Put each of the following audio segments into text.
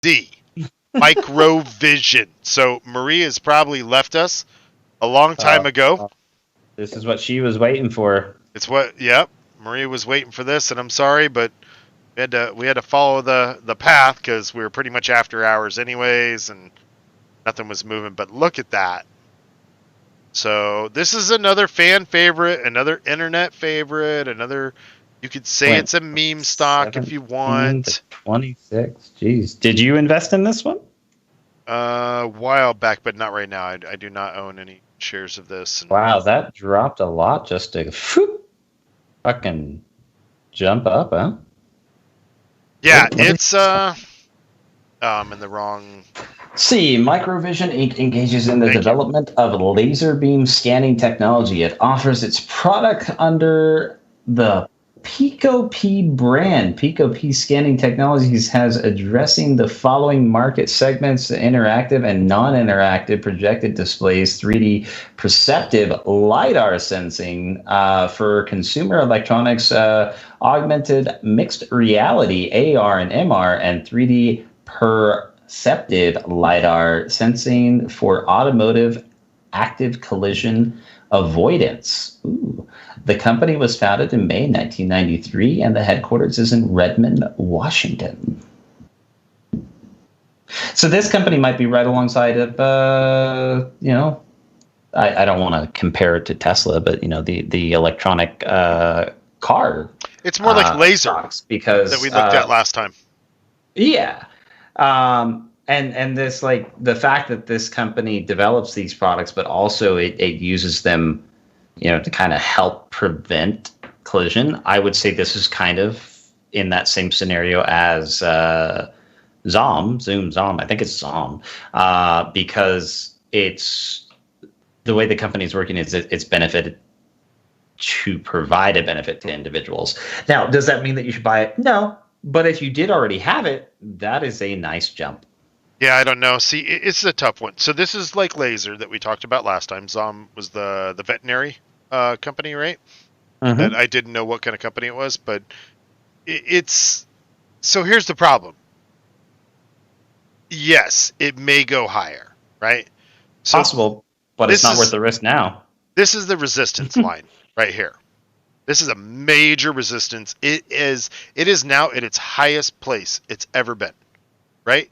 D, Microvision. So Marie has probably left us a long time ago. This is what she was waiting for. It's what, yep. Marie was waiting for this, and I'm sorry, but we had to follow the path because we were pretty much after hours anyways, and nothing was moving. But look at that. So this is another fan favorite, another internet favorite, another. You could say it's a meme stock if you want. 26. Jeez, did you invest in this one? A while back, but not right now. I do not own any shares of this. Wow, that dropped a lot just to fucking jump up, huh? Yeah, it's I'm in the wrong. See, Microvision Inc. engages in the development of laser beam scanning technology. It offers its product under the Pico-P brand. Pico-P Scanning Technologies has addressing the following market segments: interactive and non-interactive projected displays, 3D perceptive LiDAR sensing for consumer electronics, augmented mixed reality, AR and MR, and 3D perceptive LiDAR sensing for automotive active collision avoidance. Ooh. The company was founded in May 1993, and the headquarters is in Redmond, Washington. So this company might be right alongside of, I don't want to compare it to Tesla, but the electronic car. It's more like laser because that we looked at last time. Yeah. And this, like, the fact that this company develops these products, but also it uses them, to kind of help prevent collision. I would say this is kind of in that same scenario as ZOM. I think it's ZOM, because it's the way the company is working is it's benefited to provide a benefit to individuals. Now, does that mean that you should buy it? No. But if you did already have it, that is a nice jump. Yeah, I don't know. See, it's a tough one. So this is like laser that we talked about last time. ZOM was the veterinary company, right? Mm-hmm. That I didn't know what kind of company it was, but it's... So here's the problem. Yes, it may go higher, right? So possible, but it's not worth the risk now. This is the resistance line right here. This is a major resistance. It is now at its highest place it's ever been, right?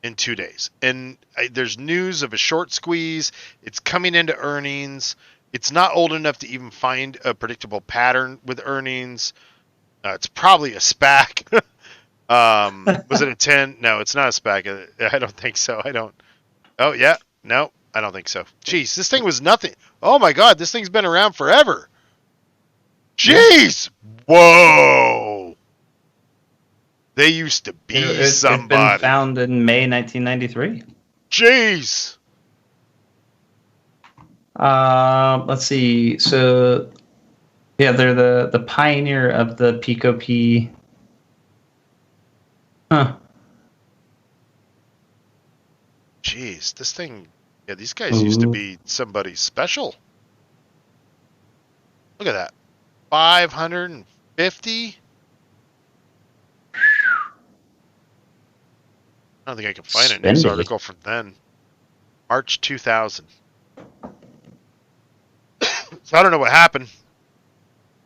In 2 days. And there's news of a short squeeze. It's coming into earnings. It's not old enough to even find a predictable pattern with earnings. It's probably a SPAC. Was it a 10? No, it's not a SPAC. I don't think so. Oh, yeah. No, I don't think so. Jeez, this thing was nothing. Oh, my God. This thing's been around forever. Jeez. Whoa. They used to be somebody. It's been found in May 1993. Jeez. Let's see. So, yeah, they're the pioneer of the Pico-P. Huh. Jeez, this thing. Yeah, these guys used to be somebody special. Look at that. 550. I don't think I can find a news article from then. March 2000. So I don't know what happened.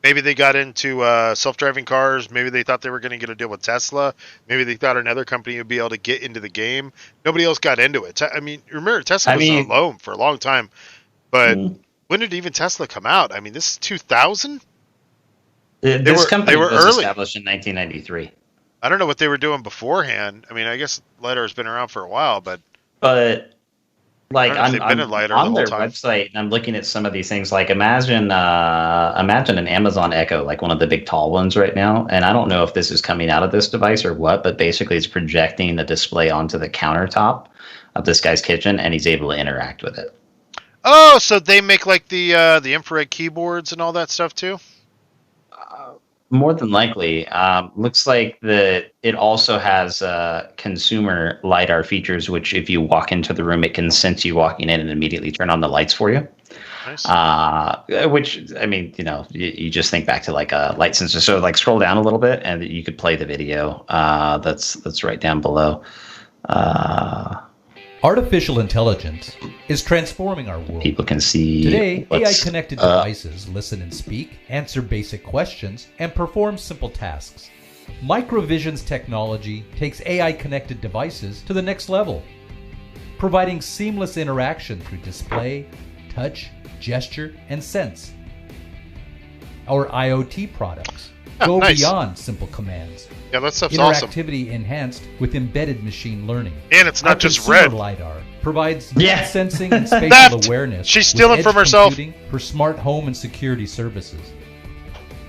Maybe they got into self-driving cars. Maybe they thought they were going to get a deal with Tesla. Maybe they thought another company would be able to get into the game. Nobody else got into it. I mean, remember, Tesla was alone for a long time. But when did even Tesla come out? I mean, this is 2000? This company was established in 1993. I don't know what they were doing beforehand. I mean, I guess LiDAR has been around for a while, but like on their website, and I'm looking at some of these things. Like imagine an Amazon Echo, like one of the big tall ones right now. And I don't know if this is coming out of this device or what, but basically it's projecting the display onto the countertop of this guy's kitchen, and he's able to interact with it. Oh, so they make like the infrared keyboards and all that stuff too? More than likely. Looks like it also has consumer LiDAR features, which if you walk into the room, it can sense you walking in and immediately turn on the lights for you. Nice. Which, I mean, you just think back to like a light sensor. So like scroll down a little bit and you could play the video. That's right down below. Artificial intelligence is transforming our world. People can see. Today, AI-connected devices listen and speak, answer basic questions, and perform simple tasks. Microvision's technology takes AI-connected devices to the next level, providing seamless interaction through display, touch, gesture, and sense. Our IoT products go beyond simple commands. Yeah, that stuff's awesome. Interactivity enhanced with embedded machine learning. And it's not Our just consumer red. LiDAR provides sensing and spatial Theft! awareness. She's with stealing edge from herself. computing for smart home and security services.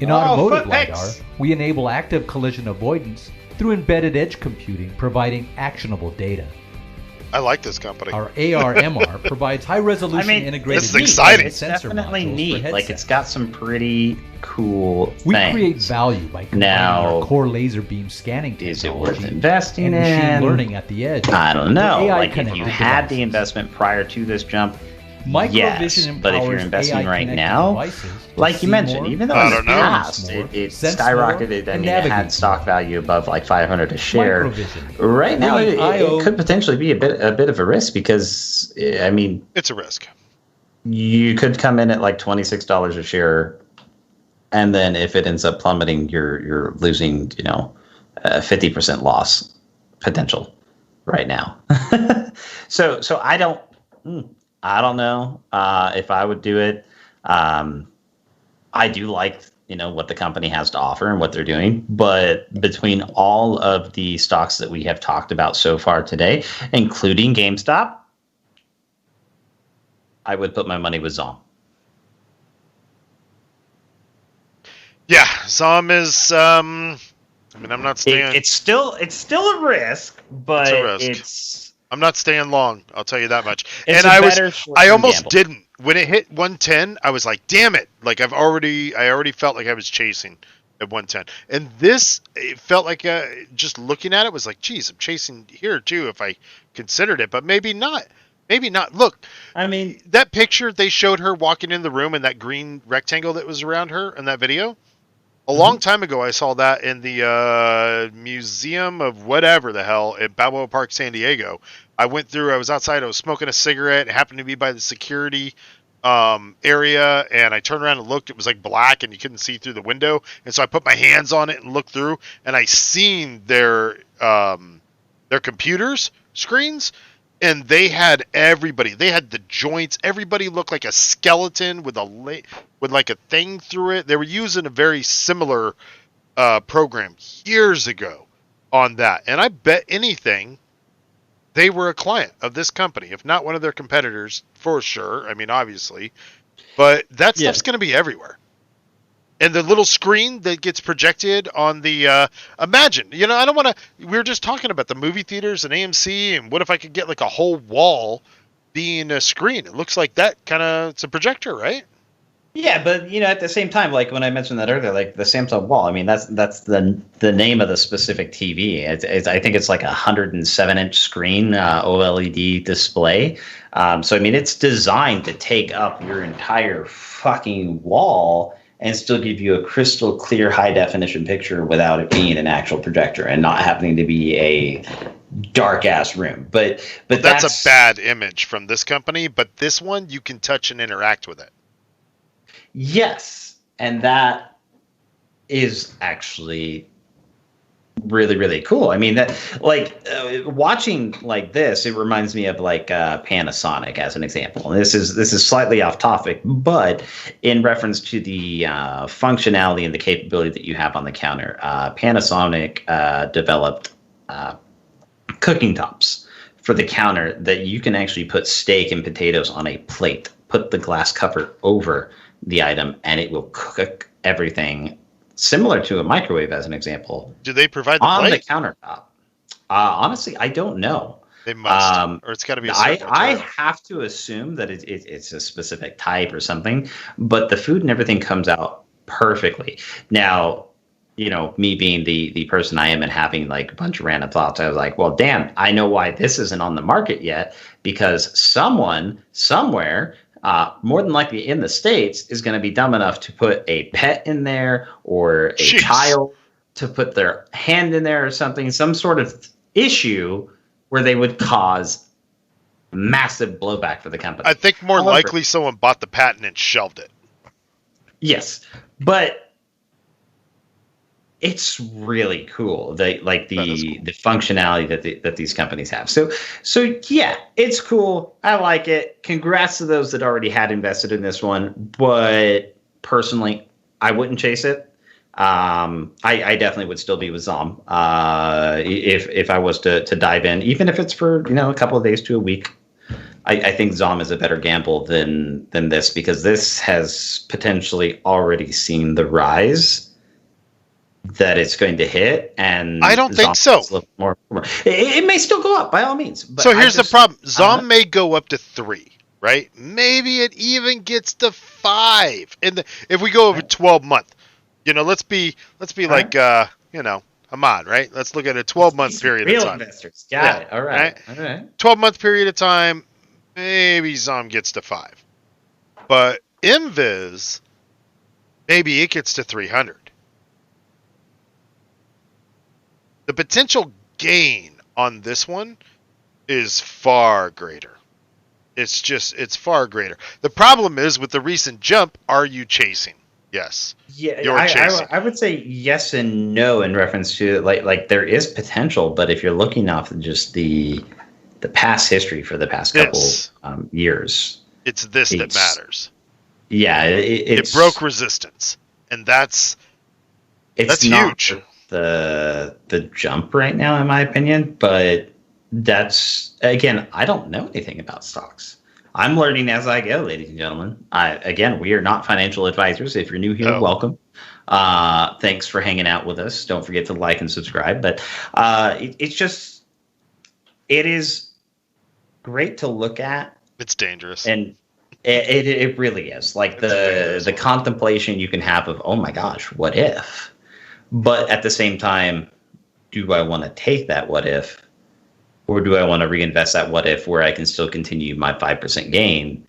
In automotive LiDAR, we enable active collision avoidance through embedded edge computing, providing actionable data. I like this company. Our AR/MR provides high-resolution integrated this is exciting. It's sensor definitely modules neat. for Like, it's headsets. got some pretty cool We things. create value by combining Now, our core laser beam scanning technology Is it worth investing and in? machine learning at the edge. I don't know. for AI Like, if you connected had the devices. investment prior to this jump, Microvision yes. But if you're empowers investing AI right connected now, devices to like see you mentioned, more, even though I in the don't know. past more, it sense skyrocketed, more, I and mean, it had navigate stock more. value above like 500 a share. Microvision, Right now, bringing IO it could potentially be a bit of a risk because, I mean, It's a risk. you could come in at like $26 a share, and then if it ends up plummeting, you're losing 50% loss potential right now. So I don't know if I would do it. I do like what the company has to offer and what they're doing, but between all of the stocks that we have talked about so far today, including GameStop, I would put my money with ZOM. Yeah, ZOM is. I mean, I'm not staying. It's still a risk, but It's a risk. I'm not staying long. I'll tell you that much. It's And I almost didn't. When it hit 110, I was like, "Damn it!" Like I already felt like I was chasing at 110. And this, it felt like just looking at it was like, "Geez, I'm chasing here too." If I considered it, but maybe not. Maybe not. Look, I mean, that picture they showed her walking in the room and that green rectangle that was around her in that video. A long time ago, I saw that in the museum of whatever the hell at Balboa Park, San Diego. I went through. I was outside. I was smoking a cigarette. It happened to be by the security area, and I turned around and looked. It was like black, and you couldn't see through the window. And so I put my hands on it and looked through, and I seen their computers screens. And they had everybody. They had the joints. Everybody looked like a skeleton with like a thing through it. They were using a very similar program years ago on that. And I bet anything they were a client of this company, if not one of their competitors, for sure. I mean, obviously. But that stuff's going to be everywhere. And the little screen that gets projected on the, imagine, I don't want to, we were just talking about the movie theaters and AMC, and what if I could get like a whole wall being a screen? It looks like that it's a projector, right? Yeah, but at the same time, like when I mentioned that earlier, like the Samsung wall, I mean, that's the name of the specific TV. I think it's like a 107-inch screen OLED display. So I mean, it's designed to take up your entire fucking wall and still give you a crystal clear, high definition picture without it being an actual projector and not happening to be a dark ass room. But that's a bad image from this company. But this one, you can touch and interact with it. Yes, and that is actually really, really cool. I mean, that watching like this, it reminds me of like Panasonic as an example. And this is slightly off topic, but in reference to the functionality and the capability that you have on the counter, Panasonic developed cooking tops for the counter that you can actually put steak and potatoes on a plate, put the glass cover over the item, and it will cook everything. Similar to a microwave, as an example. Do they provide the on plate? The countertop? Honestly, I don't know. They must, or it's got to be. I have to assume that it's a specific type or something, but the food and everything comes out perfectly. Now, me being the person I am and having like a bunch of random thoughts, I was like, well, damn, I know why this isn't on the market yet, because someone somewhere more than likely in the States, is going to be dumb enough to put a pet in there or a child to put their hand in there or something, some sort of issue where they would cause massive blowback for the company. I think more likely someone bought the patent and shelved it. Yes, but it's really cool. The functionality that these companies have. So yeah, it's cool. I like it. Congrats to those that already had invested in this one. But personally, I wouldn't chase it. I definitely would still be with ZOM if I was to dive in, even if it's for a couple of days to a week. I think ZOM is a better gamble than this, because this has potentially already seen the rise that it's going to hit, and I don't think so. More. It may still go up by all means. But so here's the problem: ZOM may go up to 3, right? Maybe it even gets to 5, and if we go over 12 month, let's be like Ahmad, right? Let's look at a 12-month period of time. Real investors, got it. All right. 12-month period of time. Maybe ZOM gets to 5. But MVIS, maybe it gets to 300. The potential gain on this one is far greater. It's far greater. The problem is, with the recent jump, are you chasing? Yes. Yeah, I would say yes and no in reference to like there is potential, but if you're looking off just the past history for the past couple years, it's that matters. Yeah, it broke resistance, and that's huge. The jump right now, in my opinion, but that's, again, I don't know anything about stocks. I'm learning as I go, ladies and gentlemen. Again, we are not financial advisors. If you're new here, welcome. Thanks for hanging out with us. Don't forget to like and subscribe. But it is great to look at. It's dangerous. And it really is. Like the contemplation you can have of, oh my gosh, what if? But at the same time, do I want to take that what if? Or do I want to reinvest that what if where I can still continue my 5% gain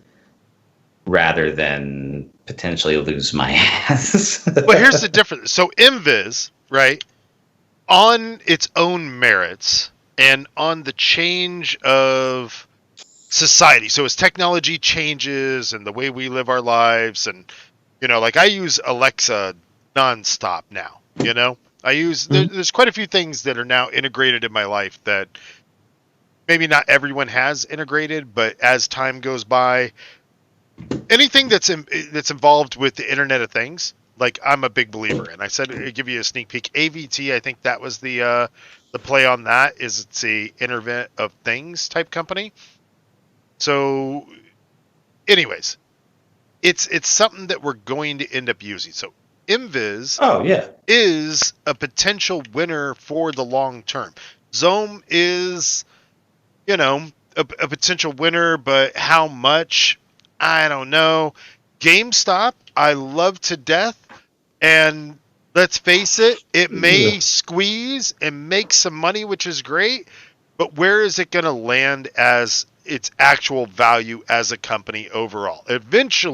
rather than potentially lose my ass? Well, here's the difference. So MVIS, right, on its own merits and on the change of society. So as technology changes and the way we live our lives, and, like I use Alexa nonstop now, I use, there's quite a few things that are now integrated in my life that maybe not everyone has integrated, but as time goes by, anything that's involved with the Internet of Things, like I'm a big believer in. I said I'd give you a sneak peek. AVT, I think that was the play on that. Is it's a Internet of Things type company. So, anyways, it's something that we're going to end up using. So MVIS is a potential winner for the long term. ZOM is, a potential winner, but how much? I don't know. GameStop, I love to death, and let's face it, it may squeeze and make some money, which is great, but where is it going to land as its actual value as a company overall? Eventually,